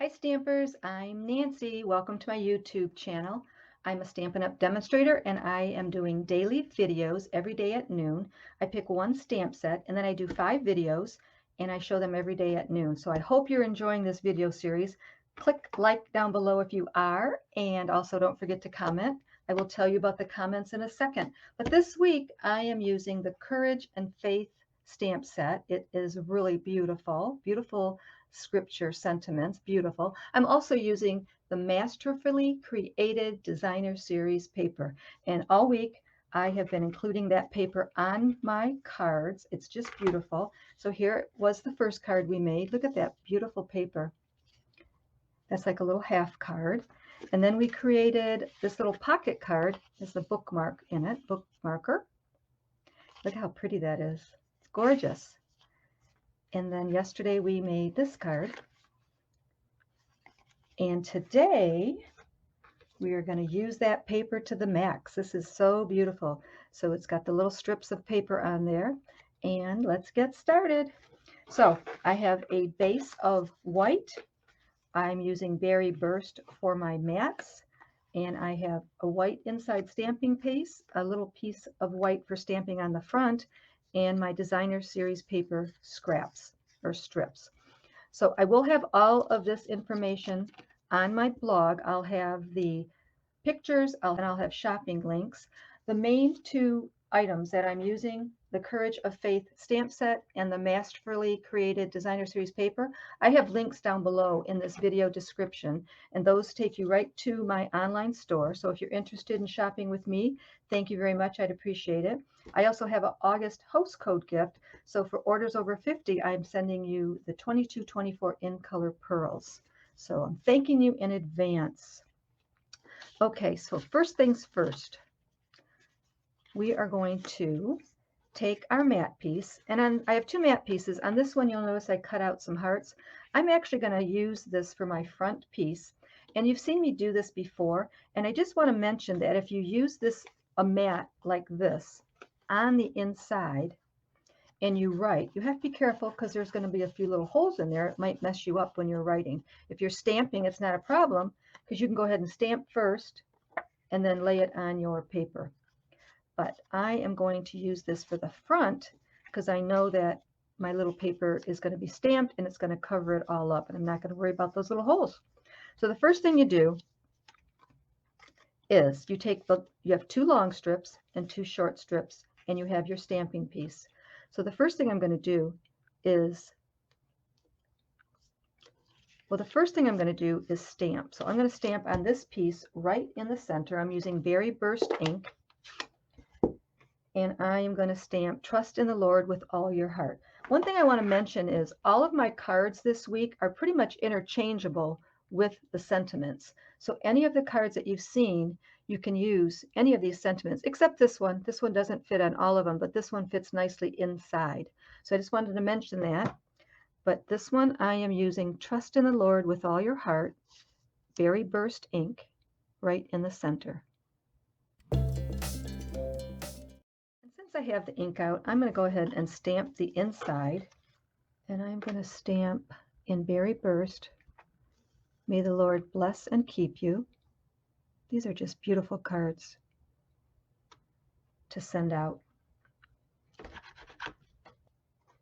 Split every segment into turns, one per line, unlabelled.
Hi Stampers, I'm Nancy. Welcome to my YouTube channel. I'm a Stampin' Up demonstrator and I am doing daily videos every day at noon. I pick one stamp set and then I do 5 videos and I show them every day at noon. So I hope you're enjoying this video series. Click like down below if you are, and also don't forget to comment. I will tell you about the comments in a second. But this week I am using the Courage and Faith stamp set. It is really beautiful, beautiful scripture sentiments, beautiful. I'm also using the Masterfully Created Designer Series paper, and all week I have been including that paper on my cards. It's just beautiful. So here was the first card we made. Look at that beautiful paper. That's like a little half card. And then we created this little pocket card. There's a bookmark in it, bookmarker. Look how pretty that is. It's gorgeous. And then yesterday we made this card. And today we are going to use that paper to the max. This is so beautiful. So it's got the little strips of paper on there. And let's get started. So I have a base of white. I'm using Berry Burst for my mats. And I have a white inside stamping piece, a little piece of white for stamping on the front, and my Designer Series paper scraps or strips. So I will have all of this information on my blog. I'll have the pictures and I'll have shopping links. The main two items that I'm using, the Courage of Faith stamp set and the Masterfully Created Designer Series paper, I have links down below in this video description, and those take you right to my online store. So if you're interested in shopping with me, thank you very much. I'd appreciate it. I also have an August host code gift. So for orders over 50, I'm sending you the 2224 in color pearls. So I'm thanking you in advance. Okay, so first things first, we are going to take our mat piece, and I have 2 mat pieces. On this one, you'll notice I cut out some hearts. I'm actually going to use this for my front piece, and you've seen me do this before, and I just want to mention that if you use a mat like this on the inside and you write, you have to be careful because there's going to be a few little holes in there. It might mess you up when you're writing. If you're stamping, it's not a problem because you can go ahead and stamp first and then lay it on your paper. But I am going to use this for the front because I know that my little paper is going to be stamped and it's going to cover it all up, and I'm not going to worry about those little holes. So the first thing you do is you have 2 long strips and 2 short strips, and you have your stamping piece. So the first thing I'm going to do is, stamp. So I'm going to stamp on this piece right in the center. I'm using Berry Burst ink. And I am going to stamp Trust in the Lord with all your heart. One thing I want to mention is all of my cards this week are pretty much interchangeable with the sentiments. So any of the cards that you've seen, you can use any of these sentiments, except this one. This one doesn't fit on all of them, but this one fits nicely inside. So I just wanted to mention that. But this one, I am using Trust in the Lord with all your heart, Berry Burst ink, right in the center. I have the ink out, I'm going to go ahead and stamp the inside, and I'm going to stamp in Berry Burst, may the Lord bless and keep you. These are just beautiful cards to send out.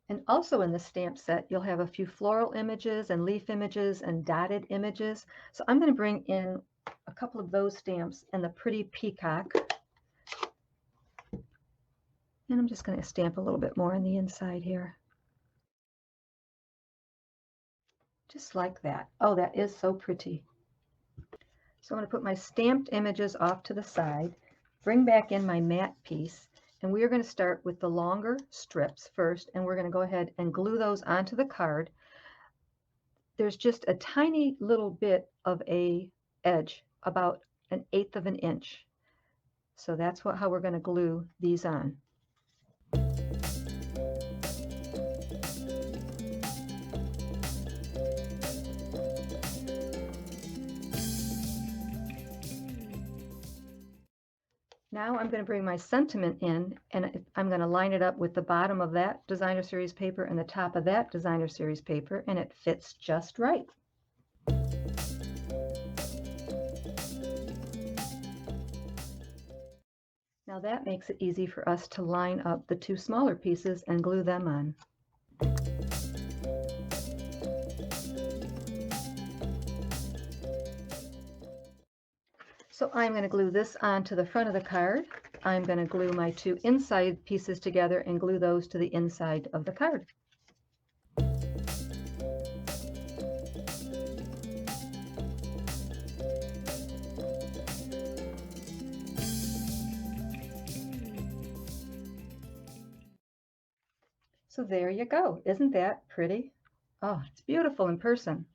And also in the stamp set, you'll have a few floral images and leaf images and dotted images. So I'm going to bring in a couple of those stamps and the pretty peacock. And I'm just going to stamp a little bit more on the inside here. Just like that. Oh, that is so pretty. So I'm going to put my stamped images off to the side, bring back in my mat piece, and we are going to start with the longer strips first, and we're going to go ahead and glue those onto the card. There's just a tiny little bit of a edge, about 1/8 of an inch. So that's how we're going to glue these on. Now I'm going to bring my sentiment in, and I'm going to line it up with the bottom of that Designer Series paper and the top of that Designer Series paper, and it fits just right. Now that makes it easy for us to line up the two smaller pieces and glue them on. So I'm going to glue this onto the front of the card. I'm going to glue my two inside pieces together and glue those to the inside of the card. So there you go. Isn't that pretty? Oh, it's beautiful in person.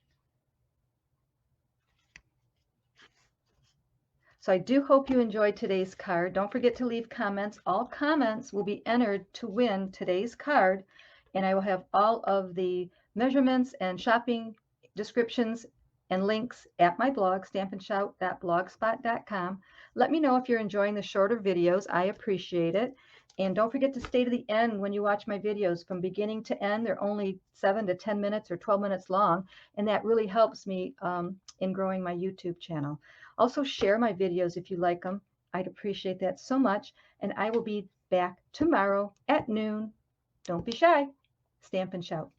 So I do hope you enjoyed today's card. Don't forget to leave comments. All comments will be entered to win today's card, and I will have all of the measurements and shopping descriptions and links at my blog, stampin'shout.blogspot.com. Let me know if you're enjoying the shorter videos. I appreciate it. And don't forget to stay to the end when you watch my videos. From beginning to end, they're only 7 to 10 minutes or 12 minutes long, and that really helps me in growing my YouTube channel. Also, share my videos if you like them. I'd appreciate that so much. And I will be back tomorrow at noon. Don't be shy. Stamp and shout.